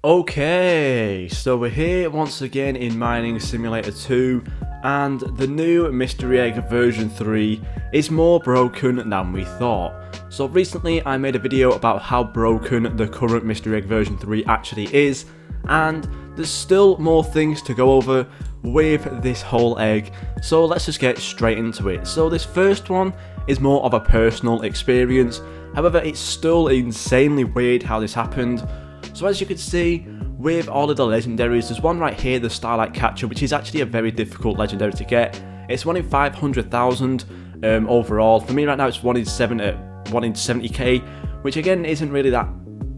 Okay, so we're here once again in Mining Simulator 2, and the new Mystery Egg version 3 is more broken than we thought. So recently I made a video about how broken the current Mystery Egg version 3 actually is, and there's still more things to go over with this whole egg, so let's just get straight into it. So this first one is more of a personal experience, however it's still insanely weird how this happened. So as you can see, with all of the legendaries, there's one right here, the Starlight Catcher, which is actually a very difficult legendary to get. It's 1 in 500,000 overall. For me right now it's 1 in 70k, which again isn't really that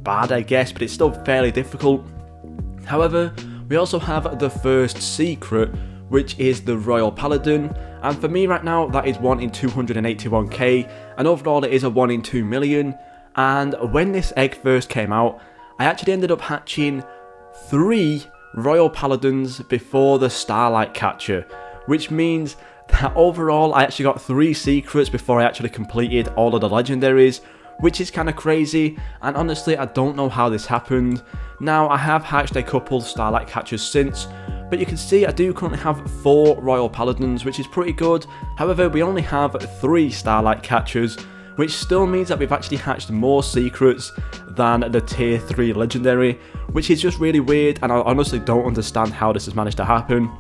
bad I guess, but it's still fairly difficult. However, we also have the first secret, which is the Royal Paladin, and for me right now that is 1 in 281k, and overall it is a 1 in 2 million. And when this egg first came out, I actually ended up hatching 3 Royal Paladins before the Starlight Catcher, which means that overall I actually got 3 secrets before I actually completed all of the legendaries, which is kind of crazy, and honestly I don't know how this happened. Now I have hatched a couple Starlight Catchers since, but you can see I do currently have 4 Royal Paladins, which is pretty good. However, we only have 3 Starlight Catchers, which still means that we've actually hatched more secrets than the tier 3 legendary, which is just really weird, and I honestly don't understand how this has managed to happen.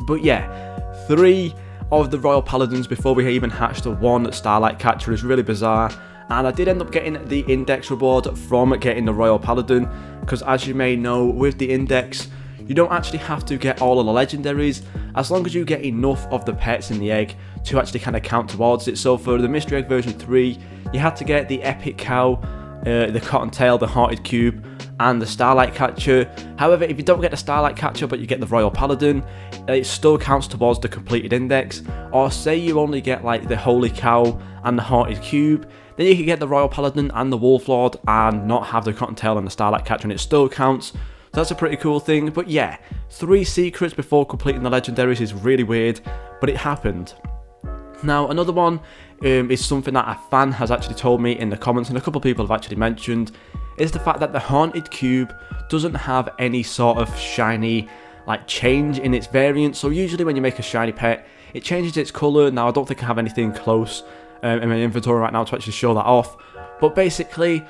But yeah, 3 of the Royal Paladins before we even hatched the 1 Starlight Catcher is really bizarre, and I did end up getting the index reward from getting the Royal Paladin, because as you may know, with the index, you don't actually have to get all of the legendaries, as long as you get enough of the pets in the egg to actually kind of count towards it. So for the Mystery Egg version 3, you had to get the Epic Cow, the Cottontail, the Haunted Cube, and the Starlight Catcher. However, if you don't get the Starlight Catcher but you get the Royal Paladin, it still counts towards the completed index. Or say you only get like the Holy Cow and the Haunted Cube, then you can get the Royal Paladin and the Wolf Lord and not have the Cottontail and the Starlight Catcher, and it still counts. So that's a pretty cool thing. But yeah, 3 secrets before completing the legendaries is really weird, but it happened. Now another one is something that a fan has actually told me in the comments, and a couple of people have actually mentioned, is the fact that the Haunted Cube doesn't have any sort of shiny like change in its variant. So usually when you make a shiny pet, it changes its colour. Now I don't think I have anything close in my inventory right now to actually show that off, but basically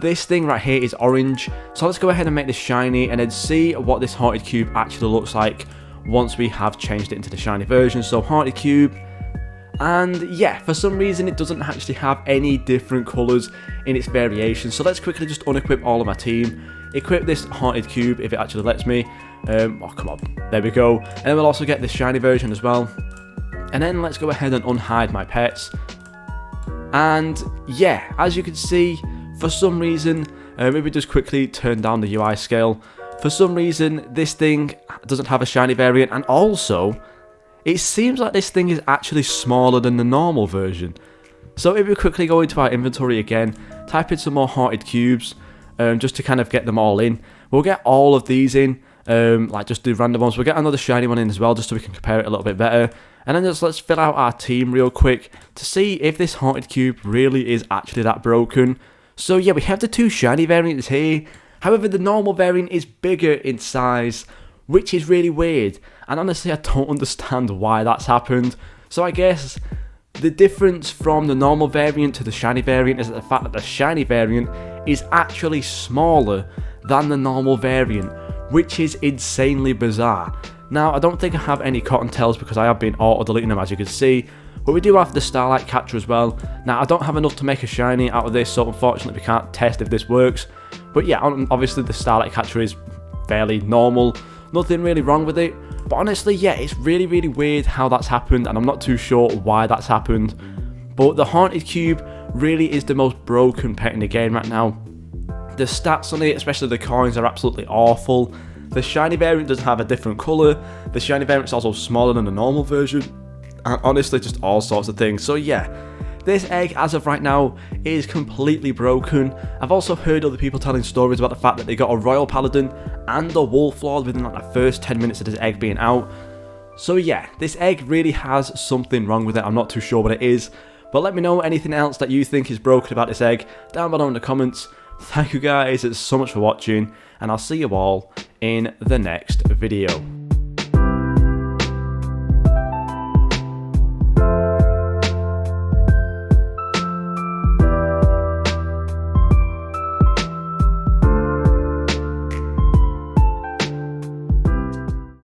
this thing right here is orange. So let's go ahead and make this shiny and then see what this Haunted Cube actually looks like once we have changed it into the shiny version. So Haunted Cube, and yeah, for some reason it doesn't actually have any different colours in its variation. So let's quickly just unequip all of my team, equip this Haunted Cube if it actually lets me. Oh come on, there we go. And then we'll also get the shiny version as well. And then let's go ahead and unhide my pets. And yeah, as you can see, for some reason, maybe just quickly turn down the UI scale. For some reason, this thing doesn't have a shiny variant, and also, it seems like this thing is actually smaller than the normal version. So if we quickly go into our inventory again, type in some more Haunted Cubes, just to kind of get them all in. We'll get all of these in, like just do random ones. We'll get another shiny one in as well, just so we can compare it a little bit better. And then just let's fill out our team real quick to see if this Haunted Cube really is actually that broken. So yeah, we have the 2 shiny variants here. However, the normal variant is bigger in size, which is really weird. And honestly, I don't understand why that's happened. So I guess the difference from the normal variant to the shiny variant is the fact that the shiny variant is actually smaller than the normal variant, which is insanely bizarre. Now, I don't think I have any Cottontails because I have been auto-deleting them, as you can see. But we do have the Starlight Catcher as well. Now, I don't have enough to make a shiny out of this, so unfortunately we can't test if this works. But yeah, obviously the Starlight Catcher is fairly normal. Nothing really wrong with it. But honestly, yeah, it's really, really weird how that's happened, and I'm not too sure why that's happened. But the Haunted Cube really is the most broken pet in the game right now. The stats on it, especially the coins, are absolutely awful. The shiny variant doesn't have a different colour. The shiny variant is also smaller than the normal version. And honestly, just all sorts of things. So yeah, this egg as of right now is completely broken. I've also heard other people telling stories about the fact that they got a Royal Paladin and a Wolf Lord within like the first 10 minutes of this egg being out. So yeah, this egg really has something wrong with it. I'm not too sure what it is, but let me know anything else that you think is broken about this egg down below in the comments. Thank you guys so much for watching, and I'll see you all in the next video.